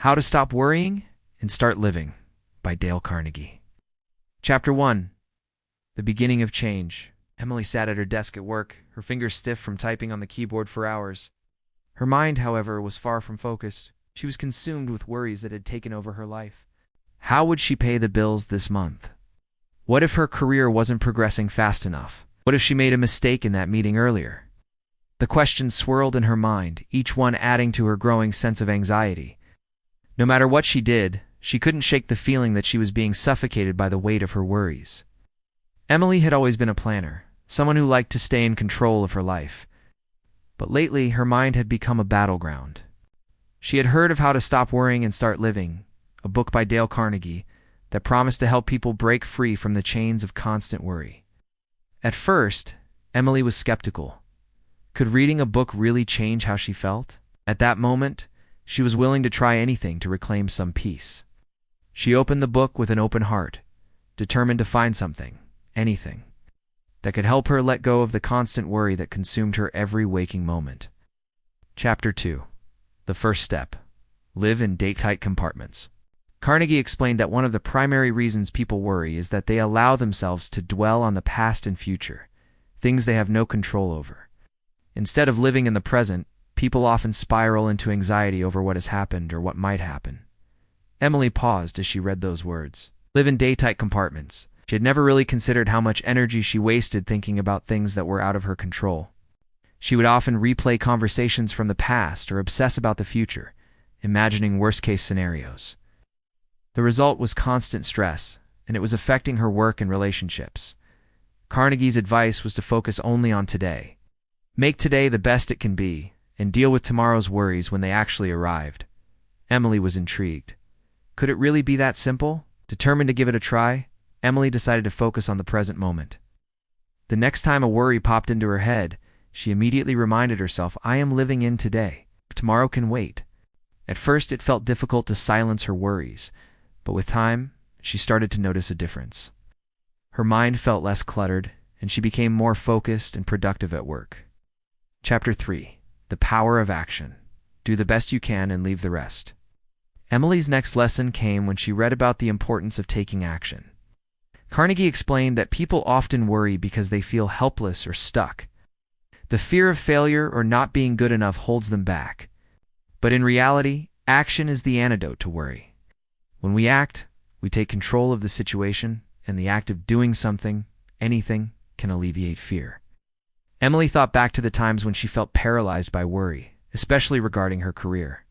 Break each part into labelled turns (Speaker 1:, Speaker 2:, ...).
Speaker 1: How to Stop Worrying and Start Living by Dale Carnegie. Chapter 1. The Beginning of Change. Emily sat at her desk at work, her fingers stiff from typing on the keyboard for hours. Her mind, however, was far from focused. She was consumed with worries that had taken over her life. How would she pay the bills this month? What if her career wasn't progressing fast enough? What if she made a mistake in that meeting earlier? The questions swirled in her mind, each one adding to her growing sense of anxiety. No matter what she did, she couldn't shake the feeling that she was being suffocated by the weight of her worries. Emily had always been a planner, someone who liked to stay in control of her life. But lately, her mind had become a battleground. She had heard of How to Stop Worrying and Start Living, a book by Dale Carnegie that promised to help people break free from the chains of constant worry. At first, Emily was skeptical. Could reading a book really change how she felt? At that moment, she was willing to try anything to reclaim some peace. She opened the book with an open heart, determined to find something, anything, that could help her let go of the constant worry that consumed her every waking moment. Chapter 2. The First Step. Live in date-tight compartments. Carnegie explained that one of the primary reasons people worry is that they allow themselves to dwell on the past and future, things they have no control over. Instead of living in the present, people often spiral into anxiety over what has happened or what might happen. Emily paused as she read those words. Live in date-tight compartments. She had never really considered how much energy she wasted thinking about things that were out of her control. She would often replay conversations from the past or obsess about the future, imagining worst-case scenarios. The result was constant stress, and it was affecting her work and relationships. Carnegie's advice was to focus only on today. Make today the best it can be, and deal with tomorrow's worries when they actually arrived. Emily was intrigued. Could it really be that simple? Determined to give it a try, Emily decided to focus on the present moment. The next time a worry popped into her head, she immediately reminded herself, I am living in today. Tomorrow can wait. At first, it felt difficult to silence her worries, but with time, she started to notice a difference. Her mind felt less cluttered, and she became more focused and productive at work. Chapter 3. The Power of Action. Do the best you can and leave the rest. Emily's next lesson came when she read about the importance of taking action. Carnegie explained that people often worry because they feel helpless or stuck. The fear of failure or not being good enough holds them back. But in reality, action is the antidote to worry. When we act, we take control of the situation, and the act of doing something, anything, can alleviate fear. Emily thought back to the times when she felt paralyzed by worry, especially regarding her career.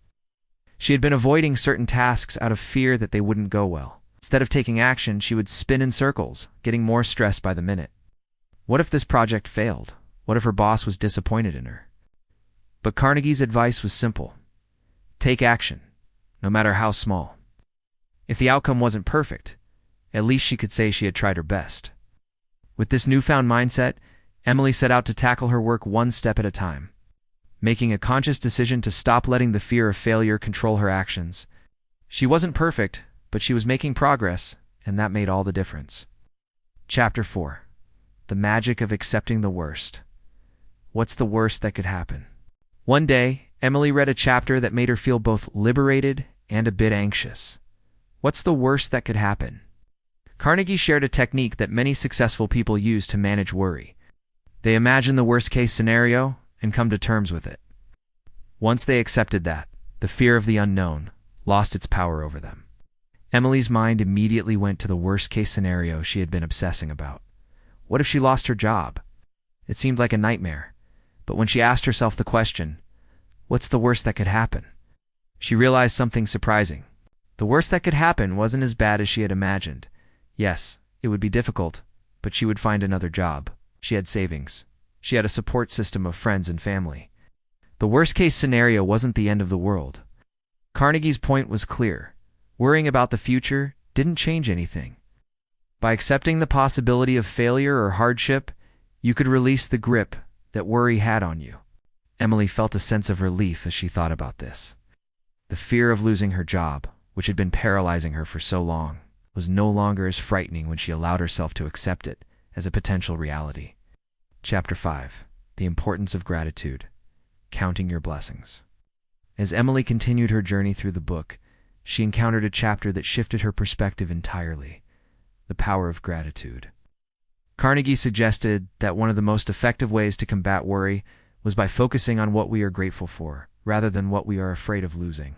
Speaker 1: She had been avoiding certain tasks out of fear that they wouldn't go well. Instead of taking action, she would spin in circles, getting more stressed by the minute. What if this project failed? What if her boss was disappointed in her? But Carnegie's advice was simple. Take action, no matter how small. If the outcome wasn't perfect, at least she could say she had tried her best. With this newfound mindset, Emily set out to tackle her work one step at a time, making a conscious decision to stop letting the fear of failure control her actions. She wasn't perfect, but she was making progress, and that made all the difference. Chapter 4. The Magic of Accepting the Worst. What's the worst that could happen? One day, Emily read a chapter that made her feel both liberated and a bit anxious. What's the worst that could happen? Carnegie shared a technique that many successful people use to manage worry. They imagine the worst-case scenario and come to terms with it. Once they accepted that, the fear of the unknown lost its power over them. Emily's mind immediately went to the worst-case scenario she had been obsessing about. What if she lost her job? It seemed like a nightmare, but when she asked herself the question, what's the worst that could happen? She realized something surprising. The worst that could happen wasn't as bad as she had imagined. Yes, it would be difficult, but she would find another job. She had savings. She had a support system of friends and family. The worst-case scenario wasn't the end of the world. Carnegie's point was clear. Worrying about the future didn't change anything. By accepting the possibility of failure or hardship, you could release the grip that worry had on you. Emily felt a sense of relief as she thought about this. The fear of losing her job, which had been paralyzing her for so long, was no longer as frightening when she allowed herself to accept it as a potential reality. Chapter 5. The Importance of Gratitude. Counting Your Blessings. As Emily continued her journey through the book, she encountered a chapter that shifted her perspective entirely: the power of gratitude. Carnegie suggested that one of the most effective ways to combat worry was by focusing on what we are grateful for, rather than what we are afraid of losing.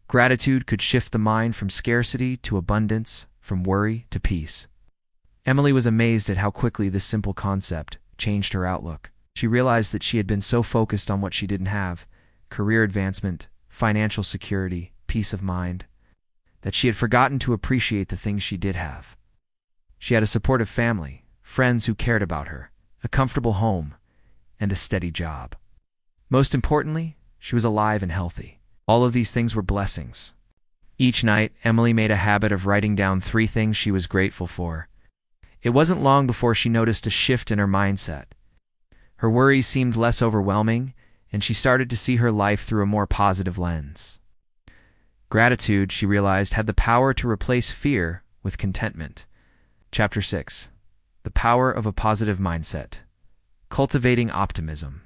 Speaker 1: Gratitude could shift the mind from scarcity to abundance, from worry to peace. Emily was amazed at how quickly this simple concept changed her outlook. She realized that she had been so focused on what she didn't have: career advancement, financial security, peace of mind, that she had forgotten to appreciate the things she did have. She had a supportive family, friends who cared about her, a comfortable home, and a steady job. Most importantly, she was alive and healthy. All of these things were blessings. Each night, Emily made a habit of writing down 3 things she was grateful for. It wasn't long before she noticed a shift in her mindset. Her worries seemed less overwhelming, and she started to see her life through a more positive lens. Gratitude, she realized, had the power to replace fear with contentment. Chapter 6. The Power of a Positive Mindset. Cultivating Optimism.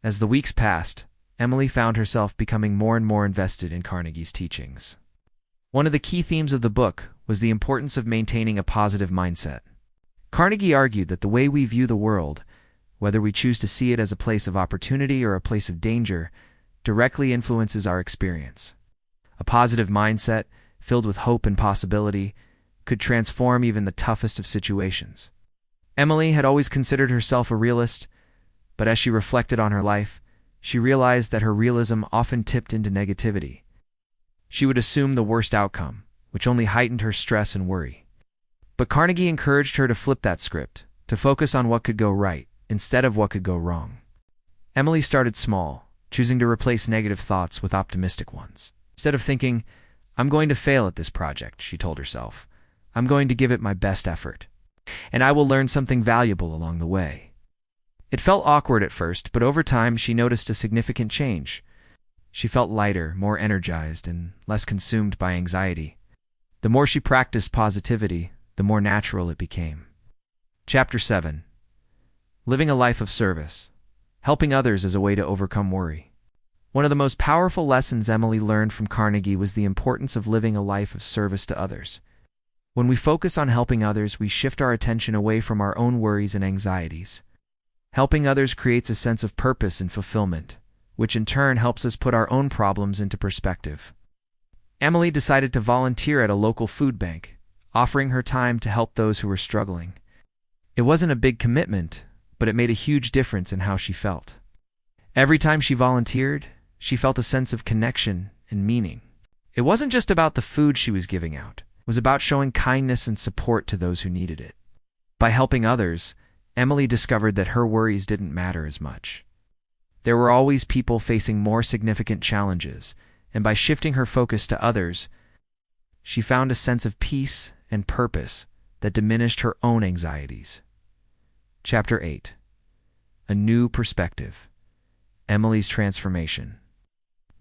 Speaker 1: As the weeks passed, Emily found herself becoming more and more invested in Carnegie's teachings. One of the key themes of the book was the importance of maintaining a positive mindset. Carnegie argued that the way we view the world, whether we choose to see it as a place of opportunity or a place of danger, directly influences our experience. A positive mindset, filled with hope and possibility, could transform even the toughest of situations. Emily had always considered herself a realist, but as she reflected on her life, she realized that her realism often tipped into negativity. She would assume the worst outcome, which only heightened her stress and worry. But Carnegie encouraged her to flip that script, to focus on what could go right instead of what could go wrong. Emily started small, choosing to replace negative thoughts with optimistic ones. Instead of thinking, "I'm going to fail at this project," she told herself, "I'm going to give it my best effort, and I will learn something valuable along the way." It felt awkward at first, but over time she noticed a significant change. She felt lighter, more energized, and less consumed by anxiety. The more she practiced positivity, the more natural it became. Chapter 7. Living a Life of Service. Helping others as a way to overcome worry. One of the most powerful lessons Emily learned from Carnegie was the importance of living a life of service to others. When we focus on helping others, we shift our attention away from our own worries and anxieties. Helping others creates a sense of purpose and fulfillment, which in turn helps us put our own problems into perspective. Emily decided to volunteer at a local food bank, offering her time to help those who were struggling. It wasn't a big commitment, but it made a huge difference in how she felt. Every time she volunteered, she felt a sense of connection and meaning. It wasn't just about the food she was giving out. It was about showing kindness and support to those who needed it. By helping others, Emily discovered that her worries didn't matter as much. There were always people facing more significant challenges, and by shifting her focus to others, she found a sense of peace and purpose that diminished her own anxieties. Chapter 8. A New Perspective. Emily's Transformation.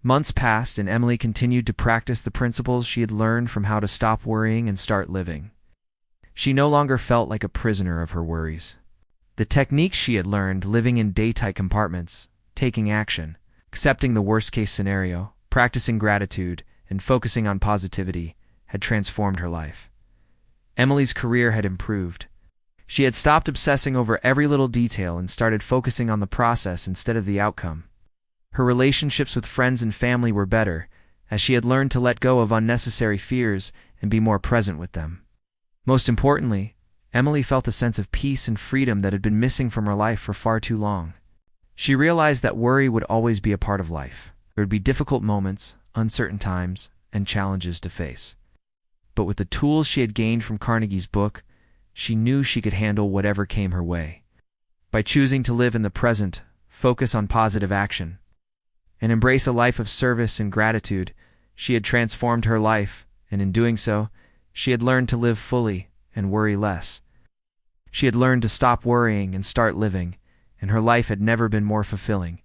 Speaker 1: Months passed, and Emily continued to practice the principles she had learned from How to Stop Worrying and Start Living. She no longer felt like a prisoner of her worries. The techniques she had learned, living in day-tight compartments, taking action, accepting the worst-case scenario, practicing gratitude, and focusing on positivity, had transformed her life. Emily's career had improved. She had stopped obsessing over every little detail and started focusing on the process instead of the outcome. Her relationships with friends and family were better, as she had learned to let go of unnecessary fears and be more present with them. Most importantly, Emily felt a sense of peace and freedom that had been missing from her life for far too long. She realized that worry would always be a part of life. There would be difficult moments, uncertain times, and challenges to face. But with the tools she had gained from Carnegie's book, she knew she could handle whatever came her way. By choosing to live in the present, focus on positive action, and embrace a life of service and gratitude, she had transformed her life, and in doing so, she had learned to live fully and worry less. She had learned to stop worrying and start living, and her life had never been more fulfilling.